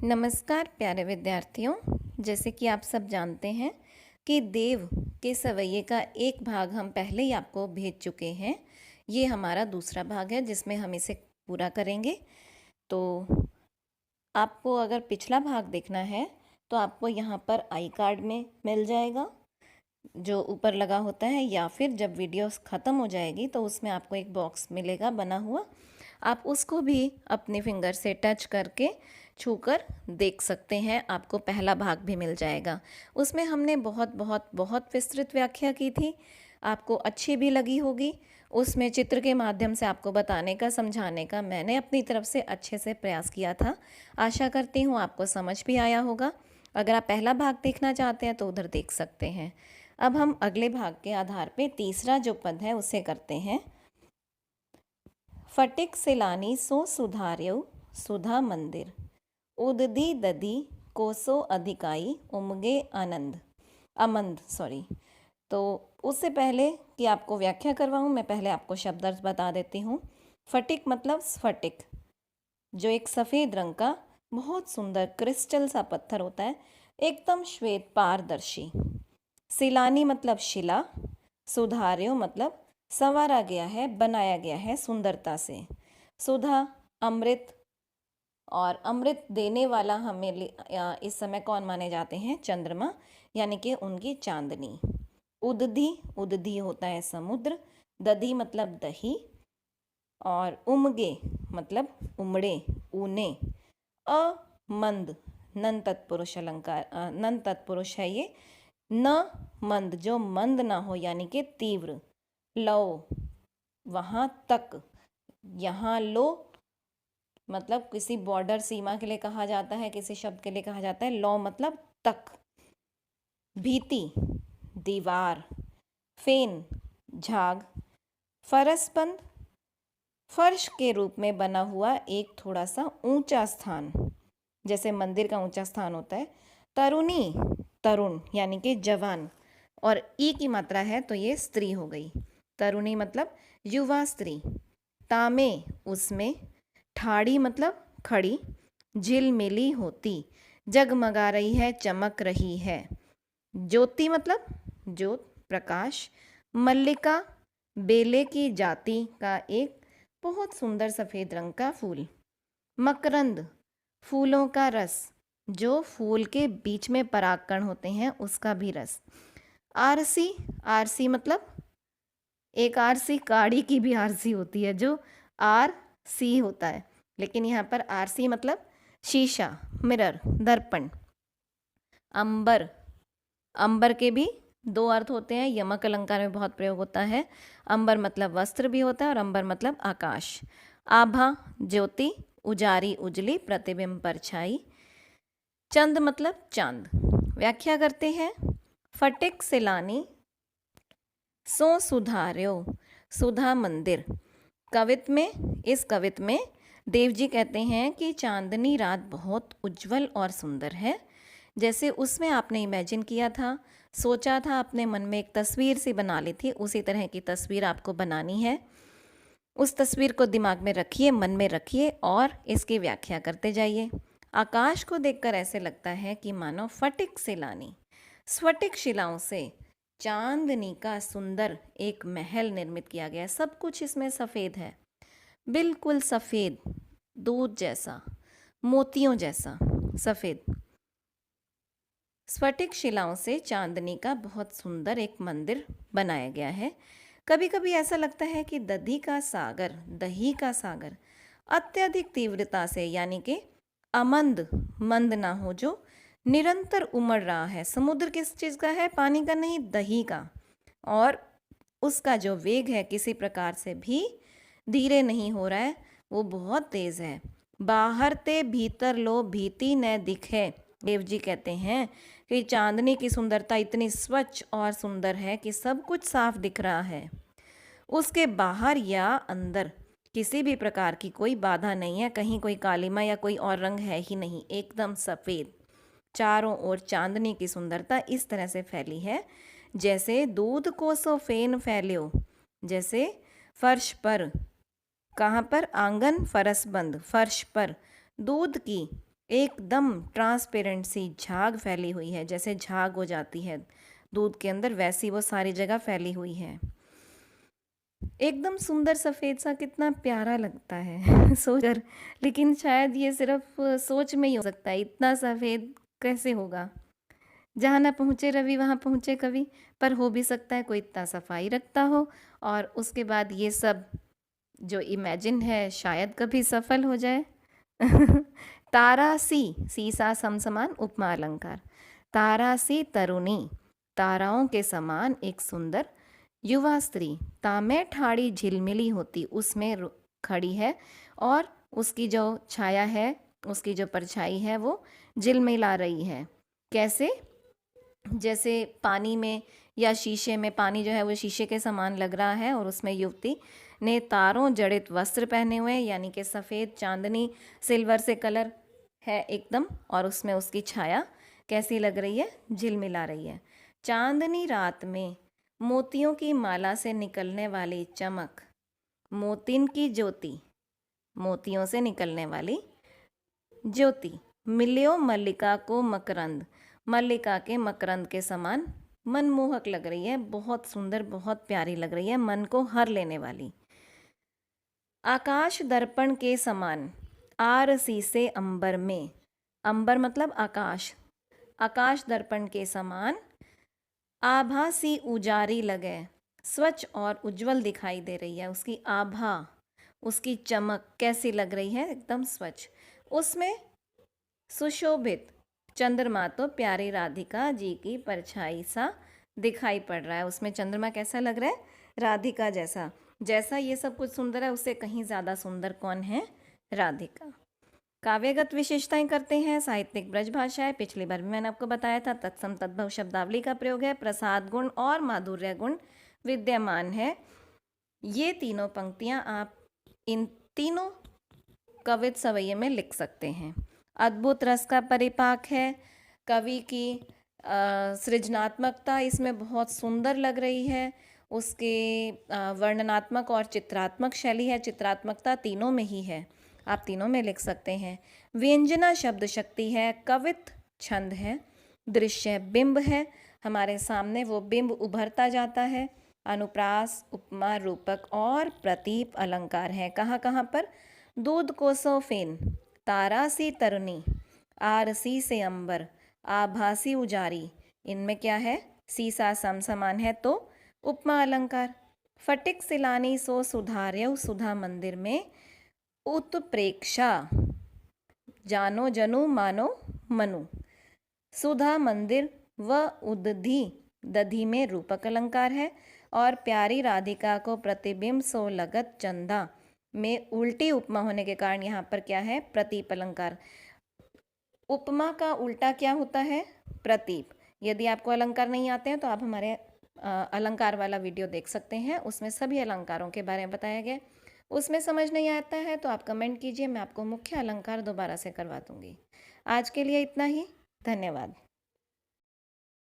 नमस्कार प्यारे विद्यार्थियों। जैसे कि आप सब जानते हैं कि देव के सवैये का एक भाग हम पहले ही आपको भेज चुके हैं। ये हमारा दूसरा भाग है जिसमें हम इसे पूरा करेंगे। तो आपको अगर पिछला भाग देखना है तो आपको यहाँ पर आई कार्ड में मिल जाएगा जो ऊपर लगा होता है, या फिर जब वीडियोस ख़त्म हो जाएगी तो उसमें आपको एक बॉक्स मिलेगा बना हुआ। आप उसको भी अपने फिंगर से टच करके छूकर देख सकते हैं। आपको पहला भाग भी मिल जाएगा। उसमें हमने बहुत बहुत बहुत विस्तृत व्याख्या की थी, आपको अच्छी भी लगी होगी। उसमें चित्र के माध्यम से आपको बताने का, समझाने का मैंने अपनी तरफ से अच्छे से प्रयास किया था। आशा करती हूँ आपको समझ भी आया होगा। अगर आप पहला भाग देखना चाहते हैं तो उधर देख सकते हैं। अब हम अगले भाग के आधार पे तीसरा जो पद है उसे करते हैं। फटिक सिलानी सो सुधार्यो सुधा मंदिर, उददी ददी कोसो अधिकाई उमगे आनंद अमंद सॉरी। तो उससे पहले कि आपको व्याख्या करवाऊँ, मैं पहले आपको शब्द अर्थ बता देती हूँ। फटिक मतलब स्फटिक, जो एक सफ़ेद रंग का बहुत सुंदर क्रिस्टल सा पत्थर होता है, एकदम श्वेत पारदर्शी। सिलानी मतलब शिला, सुधार्यो मतलब संवारा गया है, बनाया गया है सुंदरता से। सुधा अमृत, और अमृत देने वाला हमें इस समय कौन माने जाते हैं? चंद्रमा, यानी कि उनकी चांदनी। उदधी, उदधी होता है समुद्र। दधी मतलब दही, और उमगे मतलब उमड़े, ऊने। अमंद नन तत्पुरुष अलंकार, नन तत्पुरुष है ये। न मंद, जो मंद ना हो यानी कि तीव्र। लो वहाँ तक, यहाँ लो मतलब किसी बॉर्डर सीमा के लिए कहा जाता है, किसी शब्द के लिए कहा जाता है। लो मतलब तक। भीति दीवार, फेन झाग, फरसबंद फर्श के रूप में बना हुआ एक थोड़ा सा ऊंचा स्थान, जैसे मंदिर का ऊंचा स्थान होता है। तरुणी तरुण यानी कि जवान, और ई की मात्रा है तो ये स्त्री हो गई। तरुणी मतलब युवा स्त्री। तामे उसमें, ठाड़ी मतलब खड़ी, झिलमिली होती, जगमगा रही है, चमक रही है। ज्योति मतलब ज्योत, प्रकाश। मल्लिका बेले की जाति का एक बहुत सुंदर सफ़ेद रंग का फूल। मकरंद फूलों का रस, जो फूल के बीच में परागकण होते हैं उसका भी रस। आरसी, आरसी मतलब एक आरसी काड़ी की भी आरसी होती है जो आर सी होता है, लेकिन यहाँ पर आरसी मतलब शीशा, मिरर, दर्पण। अंबर, अंबर के भी दो अर्थ होते हैं, यमक अलंकार में बहुत प्रयोग होता है। अंबर मतलब वस्त्र भी होता है और अंबर मतलब आकाश। आभा ज्योति, उजारी उजली, प्रतिबिंब परछाई। चंद मतलब चांद। व्याख्या करते हैं। फटिक सिलानी सो सुधार्यो सुधा मंदिर। कवित्व में, इस कवित्व में देव जी कहते हैं कि चांदनी रात बहुत उज्जवल और सुंदर है। जैसे उसमें आपने इमेजिन किया था, सोचा था, अपने मन में एक तस्वीर सी बना ली थी, उसी तरह की तस्वीर आपको बनानी है। उस तस्वीर को दिमाग में रखिए, मन में रखिए और इसकी व्याख्या करते जाइए। आकाश को देखकर ऐसे लगता है कि मानो फटिक सिलानी, स्फटिक शिलाओं से चांदनी का सुंदर एक महल निर्मित किया गया है। सब कुछ इसमें सफ़ेद है, बिल्कुल सफ़ेद, दूध जैसा, मोतियों जैसा सफ़ेद। स्फटिक शिलाओं से चांदनी का बहुत सुंदर एक मंदिर बनाया गया है। कभी कभी ऐसा लगता है कि दधी का सागर, दही का सागर अत्यधिक तीव्रता से, यानी कि अमंद, मंद ना हो, जो निरंतर उमड़ रहा है। समुद्र किस चीज़ का है? पानी का नहीं, दही का। और उसका जो वेग है किसी प्रकार से भी धीरे नहीं हो रहा है, वो बहुत तेज़ है। बाहर ते भीतर लो भीति न दिखे। देव जी कहते हैं कि चांदनी की सुंदरता इतनी स्वच्छ और सुंदर है कि सब कुछ साफ दिख रहा है। उसके बाहर या अंदर किसी भी प्रकार की कोई बाधा नहीं है, कहीं कोई कालीमा या कोई और रंग है ही नहीं, एकदम सफ़ेद। चारों ओर चांदनी की सुंदरता इस तरह से फैली है जैसे दूध को सो फेन फैल्यो, जैसे फर्श पर, कहाँ पर? आंगन फरसबंद, फर्श पर दूध की एकदम ट्रांसपेरेंट सी झाग फैली हुई है, जैसे झाग हो जाती है दूध के अंदर, वैसी वो सारी जगह फैली हुई है। एकदम सुंदर सफ़ेद सा, कितना प्यारा लगता है सोचकर। लेकिन शायद ये सिर्फ सोच में ही हो सकता है, इतना सफ़ेद कैसे होगा। जहाँ ना पहुँचे रवि वहाँ पहुँचे कवि। पर हो भी सकता है कोई इतना सफाई रखता हो और उसके बाद ये सब जो इमेजिन है शायद कभी सफल हो जाए। तारा सी, सीसा समसमान उपमा अलंकार। तारा सी तरुणी, ताराओं के समान एक सुंदर युवा स्त्री, तामे ठाड़ी झिलमिली होती, उसमें खड़ी है और उसकी जो छाया है, उसकी जो परछाई है वो झिलमिला रही है। कैसे? जैसे पानी में या शीशे में, पानी जो है वो शीशे के समान लग रहा है और उसमें युवती ने तारों जड़ित वस्त्र पहने हुए, यानी कि सफ़ेद चांदनी सिल्वर से कलर है एकदम, और उसमें उसकी छाया कैसी लग रही है? झिलमिला रही है। चांदनी रात में मोतियों की माला से निकलने वाली चमक, मोतिन की ज्योति, मोतियों से निकलने वाली ज्योति, मिलियो मल्लिका को मकरंद, मल्लिका के मकरंद के समान मनमोहक लग रही है, बहुत सुंदर, बहुत प्यारी लग रही है, मन को हर लेने वाली। आकाश दर्पण के समान, आरसी से अंबर में, अंबर मतलब आकाश, आकाश दर्पण के समान आभासी उजारी लगे, स्वच्छ और उज्जवल दिखाई दे रही है। उसकी आभा, उसकी चमक कैसी लग रही है? एकदम स्वच्छ। उसमें सुशोभित चंद्रमा तो प्यारी राधिका जी की परछाई सा दिखाई पड़ रहा है। उसमें चंद्रमा कैसा लग रहा है? राधिका जैसा। जैसा ये सब कुछ सुंदर है, उससे कहीं ज़्यादा सुंदर कौन है? राधिका। काव्यगत विशेषताएं करते हैं। साहित्यिक ब्रज भाषा है, पिछली बार भी मैंने आपको बताया था। तत्सम तद्भव शब्दावली का प्रयोग है। प्रसाद गुण और माधुर्य गुण विद्यमान है। ये तीनों पंक्तियां आप इन तीनों कवित सवैये में लिख सकते हैं। अद्भुत रस का परिपाक है, कवि की सृजनात्मकता इसमें बहुत सुंदर लग रही है। उसके वर्णनात्मक और चित्रात्मक शैली है, चित्रात्मकता तीनों में ही है, आप तीनों में लिख सकते हैं। व्यंजना शब्द शक्ति है, कवित छंद है, दृश्य बिंब है, हमारे सामने वो बिंब उभरता जाता है। अनुप्रास, उपमा, रूपक और प्रतीप अलंकार है। कहाँ कहाँ पर? दूध कोसों फेन, तारा सी तरुणी, आरसी से अंबर, आभासी उजारी, इनमें क्या है? सीसा समसमान है तो उपमा अलंकार। फटिक सिलानी सो सुधार्यव, सुधा मंदिर में उत्प्रेक्षा, जानो जनु मानो मनु। सुधा मंदिर व उदधि, दधि में रूपक अलंकार है। और प्यारी राधिका को प्रतिबिंब सो लगत चंदा में उल्टी उपमा होने के कारण यहाँ पर क्या है? प्रतीप अलंकार। उपमा का उल्टा क्या होता है? प्रतीप। यदि आपको अलंकार नहीं आते हैं तो आप हमारे अलंकार वाला वीडियो देख सकते हैं, उसमें सभी अलंकारों के बारे में बताया गया। उसमें समझ नहीं आता है तो आप कमेंट कीजिए, मैं आपको मुख्य अलंकार दोबारा से करवा दूंगी। आज के लिए इतना ही, धन्यवाद।